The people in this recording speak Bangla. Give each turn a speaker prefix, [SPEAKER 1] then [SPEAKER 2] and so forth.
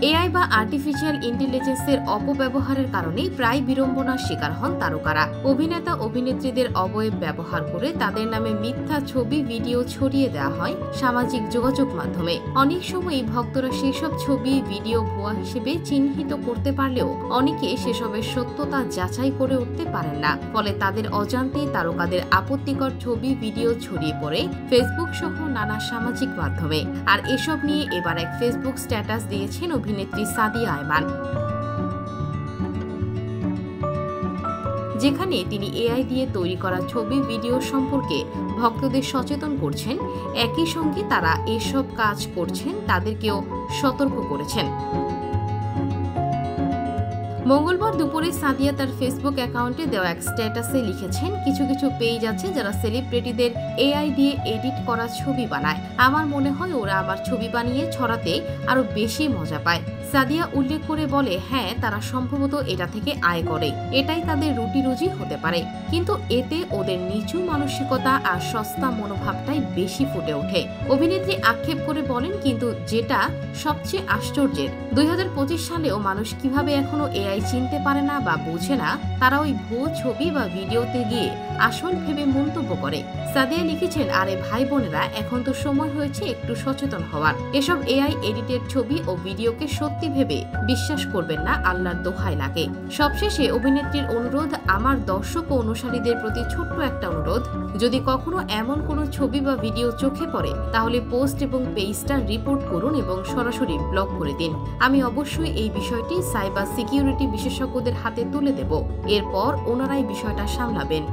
[SPEAKER 1] এআই বা আর্টিফিশিয়াল ইন্টেলিজেন্সের অপব্যবহারের কারণে প্রায় বিড়ম্বনার শিকার হন তারকারা। অভিনেতা অভিনেত্রীদের অবয়ব ব্যবহার করে তাদের নামে মিথ্যা ছবি ভিডিও ছড়িয়ে দেওয়া হয় সামাজিক যোগাযোগ মাধ্যমে। অনেক সময়ই ভক্তরা সেসব ছবি ভিডিও ভুয়া হিসেবে চিহ্নিত করতে পারলেও অনেকে সেসবের সত্যতা যাচাই করে উঠতে পারেন না। ফলে তাদের অজান্তেই তারকাদের আপত্তিকর ছবি ভিডিও ছড়িয়ে পড়ে ফেসবুক সহ নানা সামাজিক মাধ্যমে। আর এসব নিয়ে এবার এক ফেসবুক স্ট্যাটাস দিয়েছেন অভিনেত্রী সাদিয়া আয়মান, যেখানে তিনি এআই দিয়ে তৈরি করা ছবি ভিডিও সম্পর্কে ভক্তদের সচেতন করছেন। একই সঙ্গে তারা এসব কাজ করছেন তাদেরকেও সতর্ক করেছেন। মঙ্গলবার দুপুরে সাদিয়া তার ফেসবুক অ্যাকাউন্টে দেওয়া এক স্ট্যাটাসে লিখেছেন, কিছু কিছু পেজ আছে যারা সেলিব্রিটিদের এআই দিয়ে এডিট করা ছবি বানায়। আমার মনে হয় ওরা আবার ছবি বানিয়ে ছড়াতে আরো বেশি মজা পায়। সাদিয়া উল্লেখ করে বলে, হ্যাঁ, তারা সম্ভবত এটা থেকে আয় করে, এটাই তাদের রুটি রুজি হতে পারে, কিন্তু এতে ওদের নিচু মানসিকতা আর সস্তা মনোভাবটাই বেশি ফুটে ওঠে। অভিনেত্রী আক্ষেপ করে বলেন, কিন্তু যেটা সবচেয়ে আশ্চর্যের, 2025 সালেও মানুষ কিভাবে এখনো এআই চিনতে পারে না বা বোঝে না, তারা ওই ভুয়ো ছবি বা ভিডিওতে গিয়ে আসল ভেবে মন্তব্য করে। সাদিয়া লিখেছেন, আরে ভাই বোনেরা, এখন তো সময় হয়েছে একটু সচেতন হওয়ার। এসব এআই এডিটেড ছবি ও ভিডিওকে সত্যি ভেবে বিশ্বাস করবেন না, আল্লাহর দোহাই লাগে। সবশেষে অভিনেত্রীর অনুরোধ, আমার দর্শক ও অনুসারীদের প্রতি ছোট্ট একটা অনুরোধ, যদি কখনো এমন কোনো ছবি বা ভিডিও চোখে পড়ে তাহলে পোস্ট এবং পেজটা রিপোর্ট করুন এবং সরাসরি ব্লক করে দিন। আমি অবশ্যই এই বিষয়টি সাইবার সিকিউরিটি বিশেষজ্ঞদের হাতে তুলে দেব, এরপর ওনারাই বিষয়টা সামলাবেন।